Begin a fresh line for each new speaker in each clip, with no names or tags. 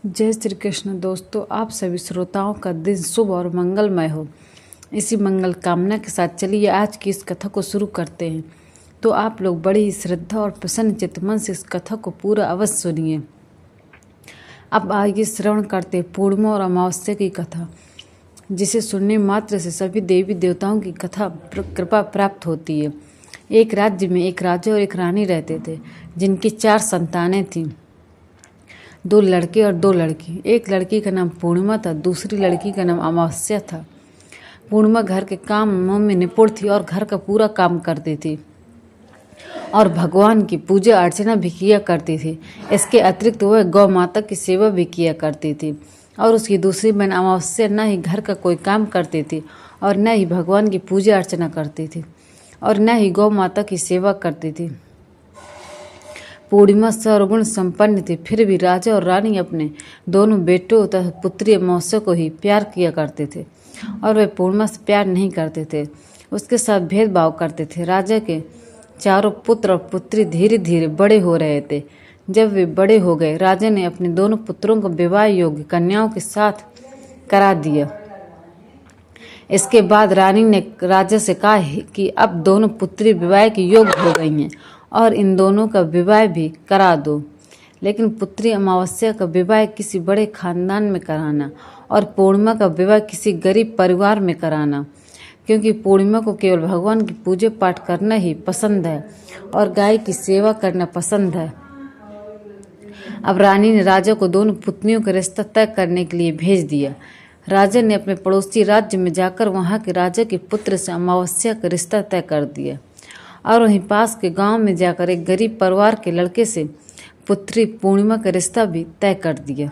जय श्री कृष्ण। दोस्तों, आप सभी श्रोताओं का दिन शुभ और मंगलमय हो। इसी मंगल कामना के साथ चलिए आज की इस कथा को शुरू करते हैं। तो आप लोग बड़ी ही श्रद्धा और प्रसन्न चित्त मन से इस कथा को पूरा अवश्य सुनिए। अब आइए श्रवण करते हैं पूर्णिमा और अमावस्या की कथा, जिसे सुनने मात्र से सभी देवी देवताओं की कथा कृपा प्राप्त होती है। एक राज्य में एक राजा और एक रानी रहते थे, जिनकी 4 संतानें थीं, 2 लड़के और 2 लड़की। एक लड़की का नाम पूर्णिमा था, दूसरी लड़की का नाम अमावस्या था। पूर्णिमा घर के कामों में निपुण थी और घर का पूरा काम करती थी और भगवान की पूजा अर्चना भी किया करती थी। इसके अतिरिक्त वह गौ माता की सेवा भी किया करती थी। और उसकी दूसरी बहन अमावस्या न ही घर का कोई काम करती थी और न ही भगवान की पूजा अर्चना करती थी और न ही गौ माता की सेवा करती थी। पूर्णिमा सर्वगुण संपन्न थी, फिर भी राजा और रानी अपने दोनों बेटों तथा पुत्री अमावस्या को ही प्यार किया करते थे और वे पूर्णिमा से प्यार नहीं करते थे, उसके साथ भेदभाव करते थे। राजा के चारों पुत्र और पुत्री धीरे धीरे बड़े हो रहे थे। जब वे बड़े हो गए, राजा ने अपने दोनों पुत्रों को विवाह योग्य कन्याओं के साथ करा दिया। इसके बाद रानी ने राजा से कहा कि अब दोनों पुत्री विवाह के योग्य हो गई हैं और इन दोनों का विवाह भी करा दो। लेकिन पुत्री अमावस्या का विवाह किसी बड़े खानदान में कराना और पूर्णिमा का विवाह किसी गरीब परिवार में कराना, क्योंकि पूर्णिमा को केवल भगवान की पूजा पाठ करना ही पसंद है और गाय की सेवा करना पसंद है। अब रानी ने राजा को दोनों पुत्नियों का रिश्ता तय करने के लिए भेज दिया। राजा ने अपने पड़ोसी राज्य में जाकर वहां के राजा के पुत्र से अमावस्या का रिश्ता तय कर दिया और वहीं पास के गांव में जाकर एक गरीब परिवार के लड़के से पुत्री पूर्णिमा का रिश्ता भी तय कर दिया।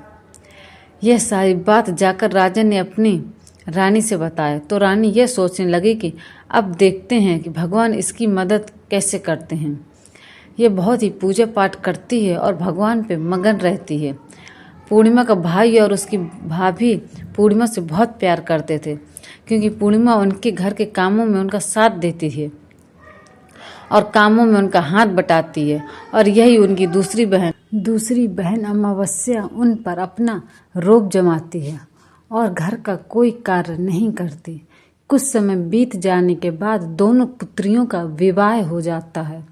यह सारी बात जाकर राजा ने अपनी रानी से बताया तो रानी यह सोचने लगी कि अब देखते हैं कि भगवान इसकी मदद कैसे करते हैं। यह बहुत ही पूजा पाठ करती है और भगवान पे मगन रहती है। पूर्णिमा का भाई और उसकी भाभी पूर्णिमा से बहुत प्यार करते थे, क्योंकि पूर्णिमा उनके घर के कामों में उनका साथ देती है और कामों में उनका हाथ बटाती है। और यही उनकी दूसरी बहन अमावस्या उन पर अपना रोब जमाती है और घर का कोई कार्य नहीं करती। कुछ समय बीत जाने के बाद दोनों पुत्रियों का विवाह हो जाता है।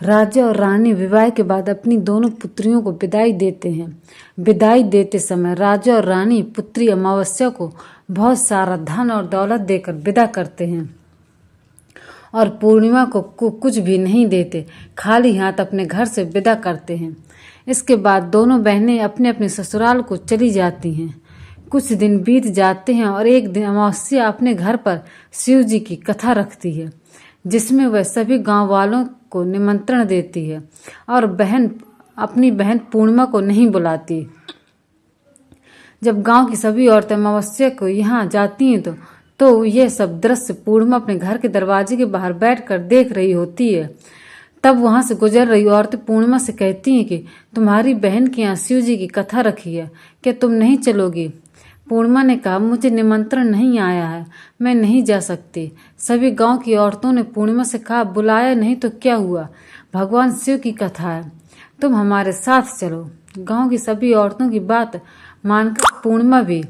राजा और रानी विवाह के बाद अपनी दोनों पुत्रियों को विदाई देते हैं। विदाई देते समय राजा और रानी पुत्री अमावस्या को बहुत सारा धन और दौलत देकर विदा करते हैं और पूर्णिमा को कुछ भी नहीं देते, खाली हाथ अपने घर से विदा करते हैं। इसके बाद दोनों बहनें अपने अपने ससुराल को चली जाती हैं। कुछ दिन बीत जाते हैं और एक दिन अमावस्या अपने घर पर शिव जी की कथा रखती है, जिसमें वह सभी गांव वालों को निमंत्रण देती है और अपनी बहन पूर्णिमा को नहीं बुलाती। जब गांव की सभी औरतें अमावस्या को यहाँ जाती हैं तो यह सब दृश्य पूर्णिमा अपने घर के दरवाजे के बाहर बैठकर देख रही होती है। तब वहां से गुजर रही औरतें पूर्णिमा से कहती हैं कि तुम्हारी बहन के यहाँ शिव जी की कथा रखी है, क्या तुम नहीं चलोगी? पूर्णिमा ने कहा, मुझे निमंत्रण नहीं आया है, मैं नहीं जा सकती। सभी गांव की औरतों ने पूर्णिमा से कहा, बुलाया नहीं तो क्या हुआ, भगवान शिव की कथा है, तुम हमारे साथ चलो। गांव की सभी औरतों की बात मानकर पूर्णिमा भी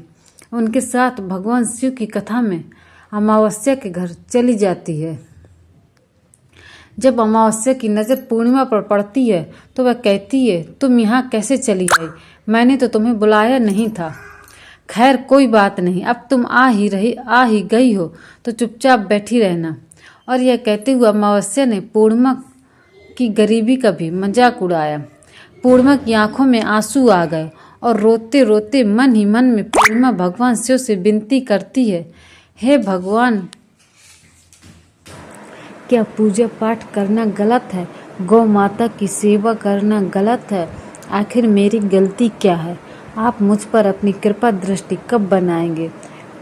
उनके साथ भगवान शिव की कथा में अमावस्या के घर चली जाती है। जब अमावस्या की नज़र पूर्णिमा पर पड़ती है तो वह कहती है, तुम यहाँ कैसे चली आई? मैंने तो तुम्हें बुलाया नहीं था। खैर कोई बात नहीं, अब तुम आ ही गई हो तो चुपचाप बैठी रहना। और यह कहते हुए अमावस्या ने पूर्णिमा की गरीबी का भी मजाक उड़ाया। पूर्णिमा की आंखों में आंसू आ गए और रोते रोते मन ही मन में पूर्णिमा भगवान शिव से विनती करती है, हे भगवान, क्या पूजा पाठ करना गलत है? गौ माता की सेवा करना गलत है? आखिर मेरी गलती क्या है? आप मुझ पर अपनी कृपा दृष्टि कब बनाएंगे?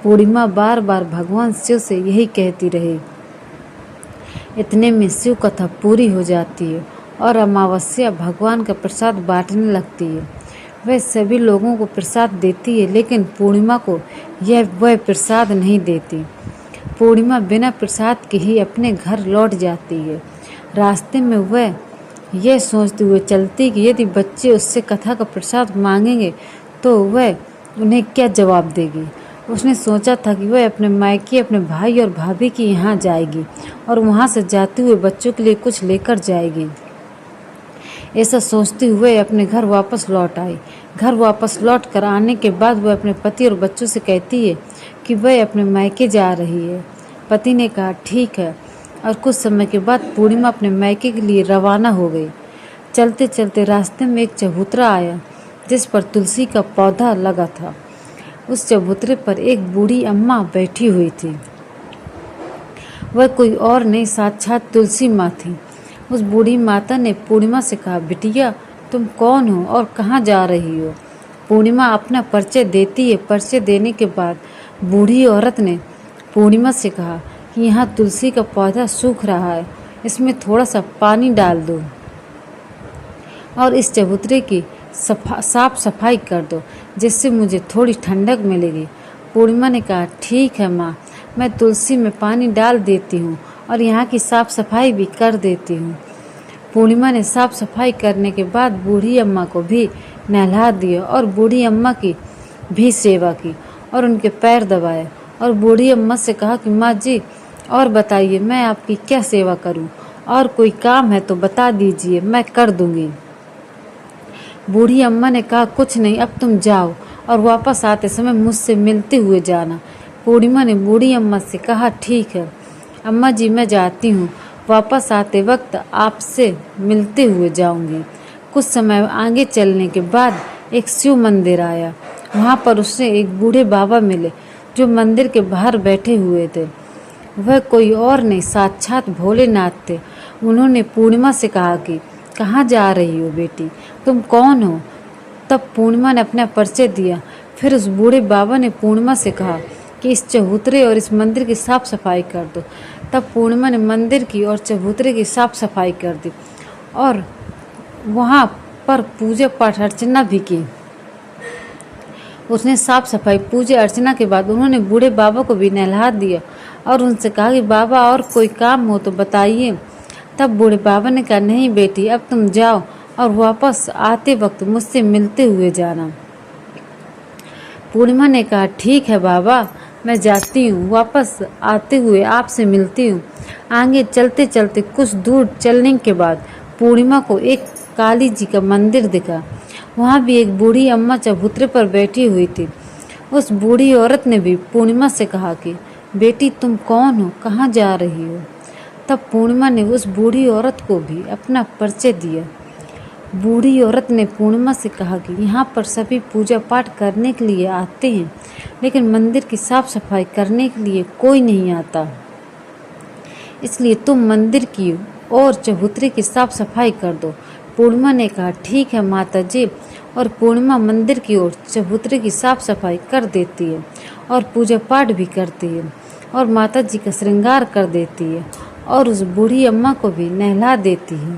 पूर्णिमा बार बार भगवान शिव से यही कहती रही। इतने में शिव कथा पूरी हो जाती है और अमावस्या भगवान का प्रसाद बांटने लगती है। वह सभी लोगों को प्रसाद देती है, लेकिन पूर्णिमा को वह प्रसाद नहीं देती। पूर्णिमा बिना प्रसाद के ही अपने घर लौट जाती है। रास्ते में वह यह सोचते हुए चलती कि यदि बच्चे उससे कथा का प्रसाद मांगेंगे तो वह उन्हें क्या जवाब देगी। उसने सोचा था कि वह अपने मायके अपने भाई और भाभी के यहाँ जाएगी और वहाँ से जाते हुए बच्चों के लिए कुछ लेकर जाएगी। ऐसा सोचते हुए अपने घर वापस लौट आई। घर वापस लौट कर आने के बाद वह अपने पति और बच्चों से कहती है कि वह अपने मायके जा रही है। पति ने कहा ठीक है, और कुछ समय के बाद पूर्णिमा अपने मायके के लिए रवाना हो गई। चलते चलते रास्ते में एक चबूतरा आया जिस पर तुलसी का पौधा लगा था। उस चबूतरे पर एक बूढ़ी अम्मा बैठी हुई थी। वह कोई और नहीं, साक्षात तुलसी माँ थी। उस बूढ़ी माता ने पूर्णिमा से कहा, बिटिया तुम कौन हो और कहाँ जा रही हो। पूर्णिमा अपना परिचय देती है। परिचय देने के बाद बूढ़ी औरत ने पूर्णिमा से कहा कि यहाँ तुलसी का पौधा सूख रहा है, इसमें थोड़ा सा पानी डाल दो और इस चबूतरे की साफ सफाई कर दो, जिससे मुझे थोड़ी ठंडक मिलेगी। पूर्णिमा ने कहा ठीक है माँ, मैं तुलसी में पानी डाल देती हूँ और यहाँ की साफ सफाई भी कर देती हूँ। पूर्णिमा ने साफ सफाई करने के बाद बूढ़ी अम्मा को भी नहला दिया और बूढ़ी अम्मा की भी सेवा की और उनके पैर दबाए और बूढ़ी अम्मा से कहा कि माँ जी और बताइए मैं आपकी क्या सेवा करूँ, और कोई काम है तो बता दीजिए, मैं कर दूँगी। बूढ़ी अम्मा ने कहा कुछ नहीं, अब तुम जाओ और वापस आते समय मुझसे मिलते हुए जाना। पूर्णिमा ने बूढ़ी अम्मा से कहा ठीक है अम्मा जी, मैं जाती हूँ, वापस आते वक्त आपसे मिलते हुए जाऊंगी। कुछ समय आगे चलने के बाद एक शिव मंदिर आया। वहाँ पर उसे एक बूढ़े बाबा मिले जो मंदिर के बाहर बैठे हुए थे। वह कोई और नहीं, साक्षात भोलेनाथ थे। उन्होंने पूर्णिमा से कहा कि कहाँ जा रही हो बेटी, तुम कौन हो। तब पूर्णिमा ने अपना परिचय दिया। फिर उस बूढ़े बाबा ने पूर्णिमा से कहा कि इस चबूतरे और इस मंदिर की साफ सफाई कर दो। तब पूर्णिमा ने मंदिर की और चबूतरे की साफ सफाई कर दी और वहाँ पर पूजा पाठ अर्चना भी की। उसने साफ सफाई पूजा अर्चना के बाद उन्होंने बूढ़े बाबा को भी नहला दिया और उनसे कहा कि बाबा और कोई काम हो तो बताइए। तब बूढ़े बाबा ने कहा नहीं बेटी, अब तुम जाओ और वापस आते वक्त मुझसे मिलते हुए जाना। पूर्णिमा ने कहा ठीक है बाबा, मैं जाती हूँ, वापस आते हुए आपसे मिलती हूँ। आगे चलते चलते कुछ दूर चलने के बाद पूर्णिमा को एक काली जी का मंदिर दिखा। वहाँ भी एक बूढ़ी अम्मा चबूतरे पर बैठी हुई थी। उस बूढ़ी औरत ने भी पूर्णिमा से कहा कि बेटी तुम कौन हो, कहाँ जा रही हो। तब पूर्णिमा ने उस बूढ़ी औरत को भी अपना परिचय दिया। बूढ़ी औरत ने पूर्णिमा से कहा कि यहाँ पर सभी पूजा पाठ करने के लिए आते हैं, लेकिन मंदिर की साफ सफाई करने के लिए कोई नहीं आता, इसलिए तुम मंदिर की और चबूतरे की साफ सफाई कर दो। पूर्णिमा ने कहा ठीक है माता जी, और पूर्णिमा मंदिर की ओर चबूतरे की साफ सफाई कर देती है और पूजा पाठ भी करती है और माता जी का श्रृंगार कर देती है और उस बूढ़ी अम्मा को भी नहला देती है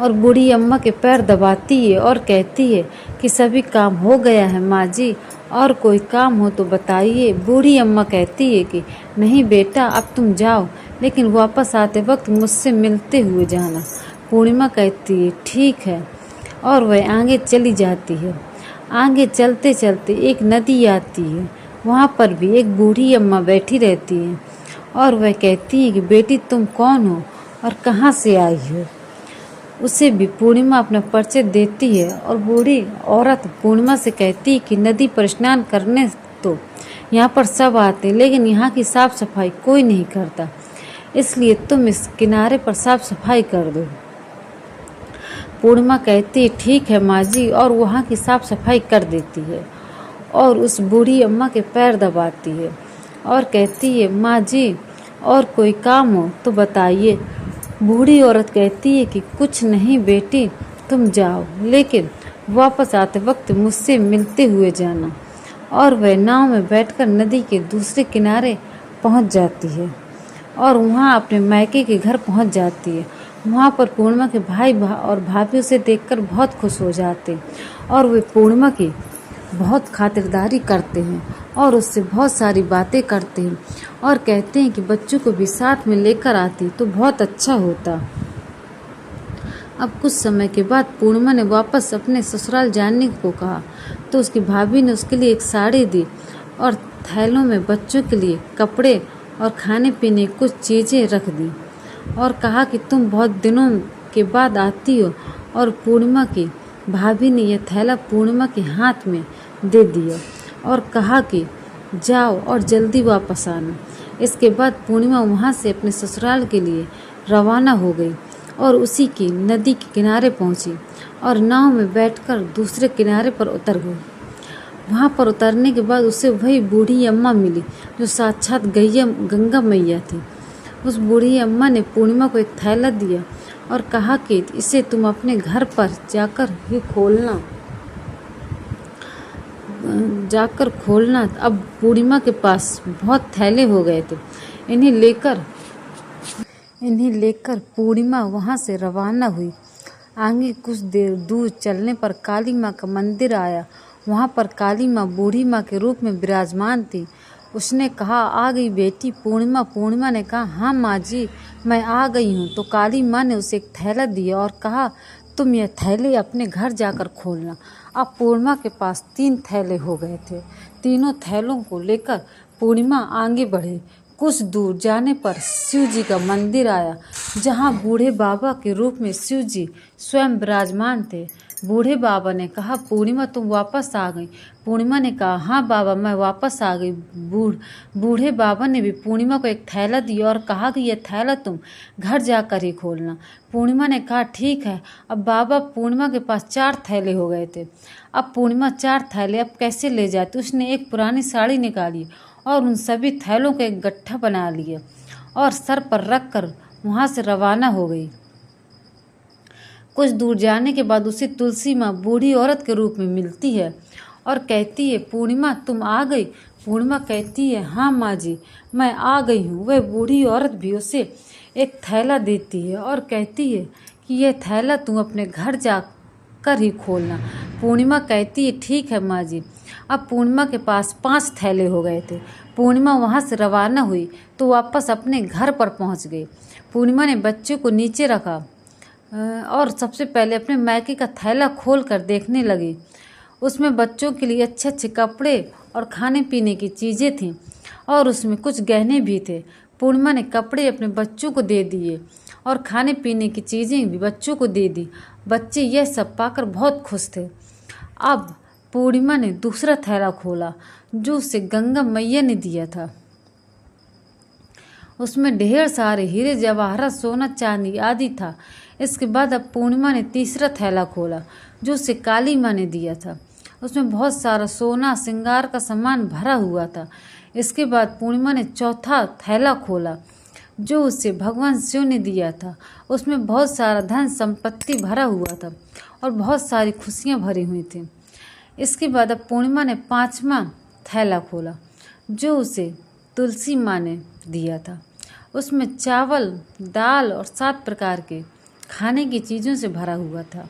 और बूढ़ी अम्मा के पैर दबाती है और कहती है कि सभी काम हो गया है माँ जी, और कोई काम हो तो बताइए। बूढ़ी अम्मा कहती है कि नहीं बेटा, अब तुम जाओ, लेकिन वापस आते वक्त मुझसे मिलते हुए जाना। पूर्णिमा कहती है ठीक है, और वह आगे चली जाती है। आगे चलते चलते एक नदी आती है। वहाँ पर भी एक बूढ़ी अम्मा बैठी रहती है और वह कहती है कि बेटी तुम कौन हो और कहाँ से आई हो। उसे भी पूर्णिमा अपना परिचय देती है और बूढ़ी औरत पूर्णिमा से कहती है कि नदी पर स्नान करने तो यहाँ पर सब आते हैं, लेकिन यहाँ की साफ सफाई कोई नहीं करता, इसलिए तुम इस किनारे पर साफ सफाई कर दो। पूर्णिमा कहती है ठीक है माँ जी, और वहाँ की साफ सफाई कर देती है और उस बूढ़ी अम्मा के पैर दबाती है और कहती है माँ जी और कोई काम हो तो बताइए। बूढ़ी औरत कहती है कि कुछ नहीं बेटी, तुम जाओ, लेकिन वापस आते वक्त मुझसे मिलते हुए जाना। और वह नाव में बैठकर नदी के दूसरे किनारे पहुंच जाती है और वहां अपने मायके के घर पहुंच जाती है। वहां पर पूर्णिमा के भाई और भाभी उसे देखकर बहुत खुश हो जाते हैं और वे पूर्णिमा की बहुत खातिरदारी करते हैं और उससे बहुत सारी बातें करते हैं और कहते हैं कि बच्चों को भी साथ में लेकर आती तो बहुत अच्छा होता। अब कुछ समय के बाद पूर्णिमा ने वापस अपने ससुराल जाने को कहा तो उसकी भाभी ने उसके लिए एक साड़ी दी और थैलों में बच्चों के लिए कपड़े और खाने पीने कुछ चीज़ें रख दी और कहा कि तुम बहुत दिनों के बाद आती हो। और पूर्णिमा की भाभी ने यह थैला पूर्णिमा के हाथ में दे दिया और कहा कि जाओ और जल्दी वापस आना। इसके बाद पूर्णिमा वहाँ से अपने ससुराल के लिए रवाना हो गई और उसी की नदी के किनारे पहुँची और नाव में बैठकर दूसरे किनारे पर उतर गई। वहाँ पर उतरने के बाद उसे वही बूढ़ी अम्मा मिली जो साक्षात गंगा मैया थी। उस बूढ़ी अम्मा ने पूर्णिमा को एक थैला दिया और कहा कि इसे तुम अपने घर पर जाकर खोलना। अब पूर्णिमा के पास बहुत थैले हो गए थे। इन्हें लेकर पूर्णिमा वहाँ से रवाना हुई। आगे कुछ देर दूर चलने पर काली माँ का मंदिर आया। वहाँ पर काली माँ बूढ़ी माँ के रूप में विराजमान थी। उसने कहा, आ गई बेटी पूर्णिमा। पूर्णिमा ने कहा, हाँ माँ जी, मैं आ गई हूँ। तो काली माँ ने उसे एक थैला दिया और कहा, तुम यह थैले अपने घर जाकर खोलना। अब पूर्णिमा के पास 3 थैले हो गए थे। तीनों थैलों को लेकर पूर्णिमा आगे बढ़ी। कुछ दूर जाने पर शिव जी का मंदिर आया, जहाँ बूढ़े बाबा के रूप में शिव जी स्वयं विराजमान थे। बूढ़े बाबा ने कहा, पूर्णिमा तुम वापस आ गई। पूर्णिमा ने कहा, हाँ बाबा, मैं वापस आ गई। बूढ़े बाबा ने भी पूर्णिमा को एक थैला दिया और कहा कि यह थैला तुम घर जाकर ही खोलना। पूर्णिमा ने कहा, ठीक है। अब बाबा पूर्णिमा के पास 4 थैले हो गए थे। अब पूर्णिमा 4 थैले अब कैसे ले जाती। उसने एक पुरानी साड़ी निकाली और उन सभी थैलों को एक गट्ठा बना लिया और सर पर रख कर वहाँ से रवाना हो गई। कुछ दूर जाने के बाद उसे तुलसी माँ बूढ़ी औरत के रूप में मिलती है और कहती है, पूर्णिमा तुम आ गई। पूर्णिमा कहती है, हाँ माँ जी, मैं आ गई हूँ। वह बूढ़ी औरत भी उसे एक थैला देती है और कहती है कि यह थैला तुम अपने घर जाकर ही खोलना। पूर्णिमा कहती है, ठीक है माँ जी। अब पूर्णिमा के पास 5 थैले हो गए थे। पूर्णिमा वहाँ से रवाना हुई तो वापस अपने घर पर पहुँच गई। पूर्णिमा ने बच्चों को नीचे रखा और सबसे पहले अपने मायके का थैला खोल कर देखने लगी। उसमें बच्चों के लिए अच्छे अच्छे कपड़े और खाने पीने की चीज़ें थीं और उसमें कुछ गहने भी थे। पूर्णिमा ने कपड़े अपने बच्चों को दे दिए और खाने पीने की चीज़ें भी बच्चों को दे दी। बच्चे यह सब पाकर बहुत खुश थे। अब पूर्णिमा ने दूसरा थैला खोला जो उसे गंगा मैया ने दिया था। उसमें ढेर सारे हीरे जवाहरात, सोना चांदी आदि था। इसके बाद अब पूर्णिमा ने तीसरा थैला खोला जो उसे काली माँ ने दिया था। उसमें बहुत सारा सोना श्रृंगार का सामान भरा हुआ था। इसके बाद पूर्णिमा ने चौथा थैला खोला जो उसे भगवान शिव ने दिया था। उसमें बहुत सारा धन संपत्ति भरा हुआ था और बहुत सारी खुशियाँ भरी हुई थी। इसके बाद अब पूर्णिमा ने 5वां थैला खोला जो उसे तुलसी माँ ने दिया था। उसमें चावल, दाल और 7 प्रकार के खाने की चीज़ों से भरा हुआ था।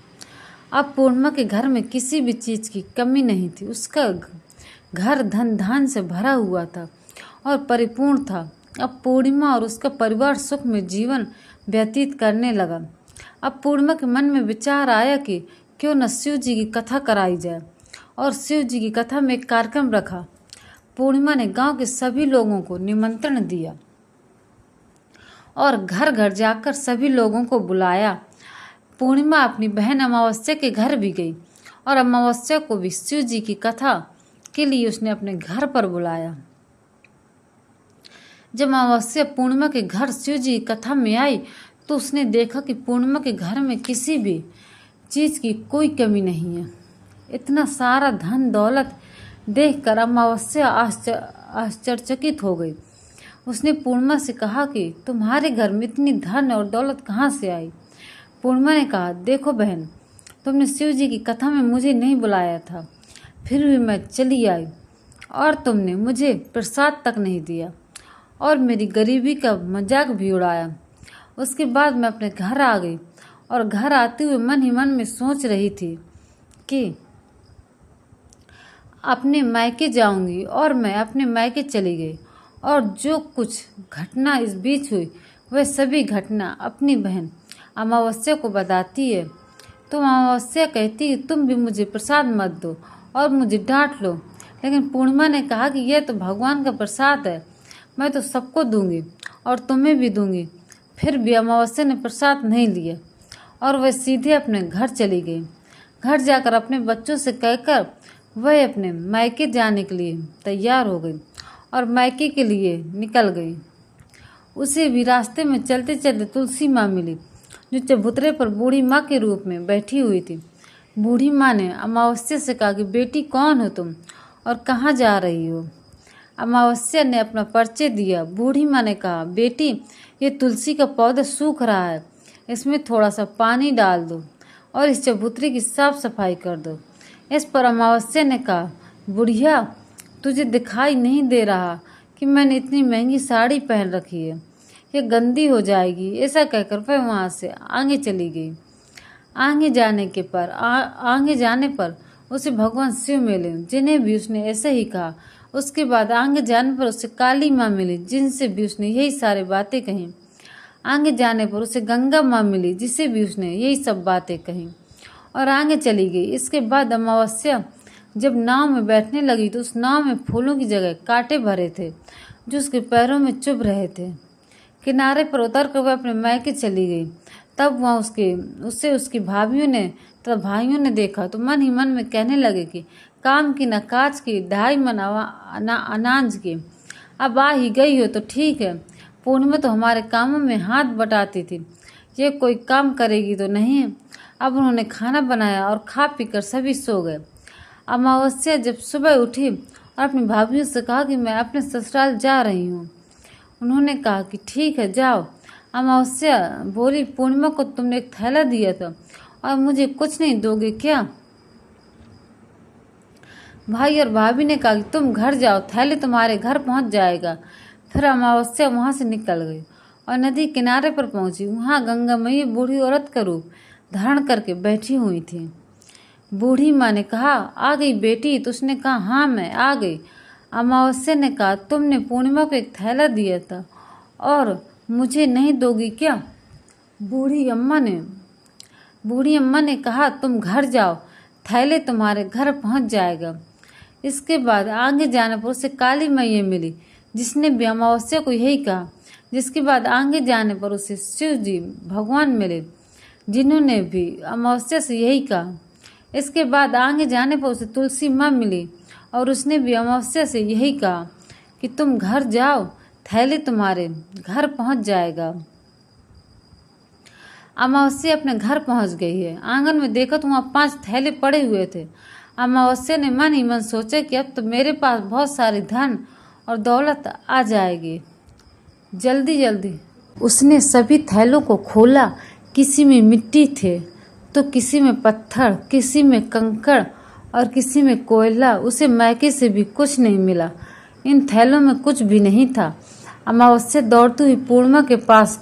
अब पूर्णिमा के घर में किसी भी चीज़ की कमी नहीं थी। उसका घर धन धान से भरा हुआ था और परिपूर्ण था। अब पूर्णिमा और उसका परिवार सुख में जीवन व्यतीत करने लगा। अब पूर्णिमा के मन में विचार आया कि क्यों न शिव जी की कथा कराई जाए और शिव जी की कथा में एक कार्यक्रम रखा। पूर्णिमा ने गांव के सभी लोगों को निमंत्रण दिया और घर घर जाकर सभी लोगों को बुलाया। पूर्णिमा अपनी बहन अमावस्या के घर भी गई और अमावस्या को भी शिव जी की कथा के लिए उसने अपने घर पर बुलाया। जब अमावस्या पूर्णिमा के घर शिव जी की कथा में आई तो उसने देखा कि पूर्णिमा के घर में किसी भी चीज़ की कोई कमी नहीं है। इतना सारा धन दौलत देखकर अमावस्या आश्चर्यचकित हो गई। उसने पूर्णिमा से कहा कि तुम्हारे घर में इतनी धन और दौलत कहाँ से आई। पूर्णिमा ने कहा, देखो बहन, तुमने शिव जी की कथा में मुझे नहीं बुलाया था, फिर भी मैं चली आई और तुमने मुझे प्रसाद तक नहीं दिया और मेरी गरीबी का मजाक भी उड़ाया। उसके बाद मैं अपने घर आ गई और घर आते हुए मन ही मन में सोच रही थी कि अपने मायके जाऊंगी और मैं अपने मायके चली गई और जो कुछ घटना इस बीच हुई वह सभी घटना अपनी बहन अमावस्या को बताती है। तो अमावस्या कहती है तुम भी मुझे प्रसाद मत दो और मुझे डांट लो। लेकिन पूर्णिमा ने कहा कि यह तो भगवान का प्रसाद है, मैं तो सबको दूंगी और तुम्हें भी दूंगी। फिर भी अमावस्या ने प्रसाद नहीं लिया और वह सीधे अपने घर चली गई। घर जाकर अपने बच्चों से कहकर वह अपने मायके जाने के लिए तैयार हो गई और मायके के लिए निकल गई। उसे भी रास्ते में चलते चलते तुलसी माँ मिली, जो चबूतरे पर बूढ़ी माँ के रूप में बैठी हुई थी। बूढ़ी माँ ने अमावस्या से कहा कि बेटी कौन हो तुम और कहाँ जा रही हो। अमावस्या ने अपना परिचय दिया। बूढ़ी माँ ने कहा बेटी ये तुलसी का पौधा सूख रहा है, इसमें थोड़ा सा पानी डाल दो और इस चबूतरे की साफ सफाई कर दो। इस पर अमावस्या ने कहा बुढ़िया तुझे दिखाई नहीं दे रहा कि मैंने इतनी महंगी साड़ी पहन रखी है, ये गंदी हो जाएगी। ऐसा कहकर वह वहाँ से आगे चली गई। आगे जाने पर उसे भगवान शिव मिले, जिन्हें भी उसने ऐसे ही कहा। उसके बाद आगे जाने पर उसे काली माँ मिली, जिनसे भी उसने यही सारी बातें कहीं। आगे जाने पर उसे गंगा माँ मिली, जिसे भी उसने यही सब बातें कहीं और आगे चली गई। इसके बाद अमावस्या जब नाव में बैठने लगी तो उस नाव में फूलों की जगह कांटे भरे थे, जो उसके पैरों में चुभ रहे थे। किनारे पर उतर कर वह अपने मायके चली गई। तब वहाँ उससे उसकी भाभियों ने तथा भाइयों ने देखा तो मन ही मन में कहने लगे कि काम की न काज की, 2.5 मन अनाज की। अब आ ही गई हो तो ठीक है, पूर्णिमा तो हमारे कामों में हाथ बटाती थी, ये कोई काम करेगी तो नहीं। अब उन्होंने खाना बनाया और खा पीकर सभी सो गए। अमावस्या जब सुबह उठी और अपनी भाभियों से कहा कि मैं अपने ससुराल जा रही हूँ। उन्होंने कहा कि ठीक है जाओ। अमावस्या बोली पूर्णिमा को तुमने एक थैला दिया था और मुझे कुछ नहीं दोगे क्या। भाई और भाभी ने कहा कि तुम घर जाओ, थैले तुम्हारे घर पहुंच जाएगा। फिर अमावस्या वहां से निकल गई और नदी किनारे पर पहुंची। वहां गंगा मैया बूढ़ी औरत का रूप धारण करके बैठी हुई थी। बूढ़ी माँ ने कहा आ गई बेटी, तो उसने कहा हाँ मैं आ गई। अमावस्या ने कहा तुमने पूर्णिमा को एक थैला दिया था और मुझे नहीं दोगी क्या। बूढ़ी अम्मा ने कहा तुम घर जाओ, थैले तुम्हारे घर पहुंच जाएगा। इसके बाद आगे जाने पर उसे काली मैया मिली, जिसने भी अमावस्या को यही कहा। जिसके बाद आगे जाने पर उसे शिव जी भगवान मिले, जिन्होंने भी अमावस्या से यही कहा। इसके बाद आगे जाने पर उसे तुलसी माँ मिली और उसने भी अमावस्या से यही कहा कि तुम घर जाओ, थैले तुम्हारे घर पहुंच जाएगा। अमावस्या अपने घर पहुंच गई है। आंगन में देखा तो वहाँ 5 थैले पड़े हुए थे। अमावस्या ने मन ही मन सोचा कि अब तो मेरे पास बहुत सारी धन और दौलत आ जाएगी। जल्दी जल्दी उसने सभी थैलों को खोला। किसी में मिट्टी थे तो किसी में पत्थर, किसी में कंकड़ और किसी में कोयला। उसे मायके से भी कुछ नहीं मिला, इन थैलों में कुछ भी नहीं था। अमावस्या दौड़ती हुई पूर्णिमा के पास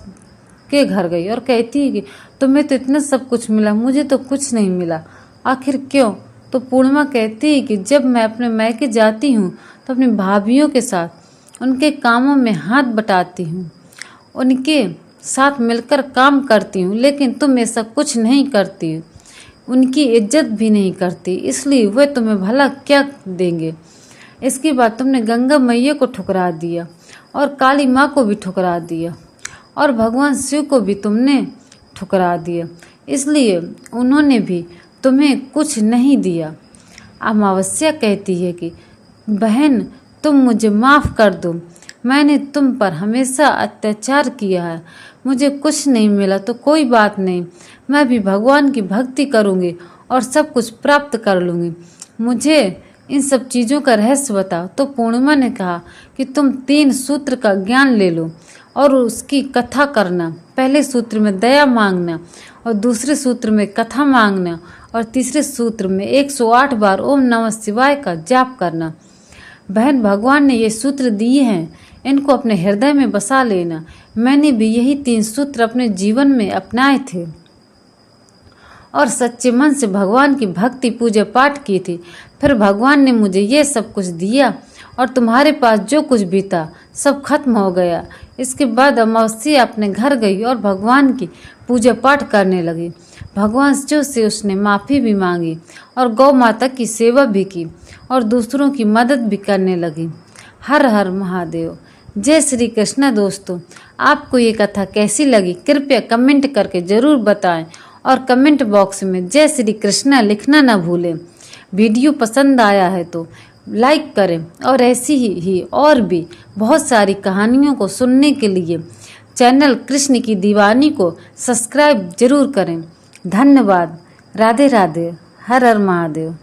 के घर गई और कहती है कि तुम्हें तो इतना सब कुछ मिला, मुझे तो कुछ नहीं मिला, आखिर क्यों। तो पूर्णिमा कहती है कि जब मैं अपने मायके जाती हूँ तो अपनी भाभियों के साथ उनके कामों में हाथ बटाती हूँ, उनके साथ मिलकर काम करती हूँ, लेकिन तुम ऐसा कुछ नहीं करती, उनकी इज्जत भी नहीं करती, इसलिए वे तुम्हें भला क्या देंगे। इसके बाद तुमने गंगा मैया को ठुकरा दिया और काली माँ को भी ठुकरा दिया और भगवान शिव को भी तुमने ठुकरा दिया, इसलिए उन्होंने भी तुम्हें कुछ नहीं दिया। अमावस्या कहती है कि बहन तुम मुझे माफ़ कर दो, मैंने तुम पर हमेशा अत्याचार किया है, मुझे कुछ नहीं मिला तो कोई बात नहीं, मैं भी भगवान की भक्ति करूँगी और सब कुछ प्राप्त कर लूँगी, मुझे इन सब चीज़ों का रहस्य बताओ। तो पूर्णिमा ने कहा कि तुम 3 सूत्र का ज्ञान ले लो और उसकी कथा करना। पहले सूत्र में दया मांगना और दूसरे सूत्र में कथा मांगना और तीसरे सूत्र में 108 बार ओम नमः शिवाय का जाप करना। बहन भगवान ने ये सूत्र दिए हैं, इनको अपने हृदय में बसा लेना। मैंने भी यही 3 सूत्र अपने जीवन में अपनाए थे और सच्चे मन से भगवान की भक्ति पूजा पाठ की थी। फिर भगवान ने मुझे ये सब कुछ दिया और तुम्हारे पास जो कुछ भी था सब खत्म हो गया। इसके बाद अमावस्या अपने घर गई और भगवान की पूजा पाठ करने लगी। भगवान शिव से उसने माफ़ी भी मांगी और गौ माता की सेवा भी की और दूसरों की मदद भी करने लगी। हर हर महादेव। जय श्री कृष्ण। दोस्तों, आपको ये कथा कैसी लगी कृपया कमेंट करके ज़रूर बताएं और कमेंट बॉक्स में जय श्री कृष्ण लिखना ना भूलें। वीडियो पसंद आया है तो लाइक करें और ऐसी ही और भी बहुत सारी कहानियों को सुनने के लिए चैनल कृष्ण की दीवानी को सब्सक्राइब जरूर करें। धन्यवाद। राधे राधे। हर हर महादेव।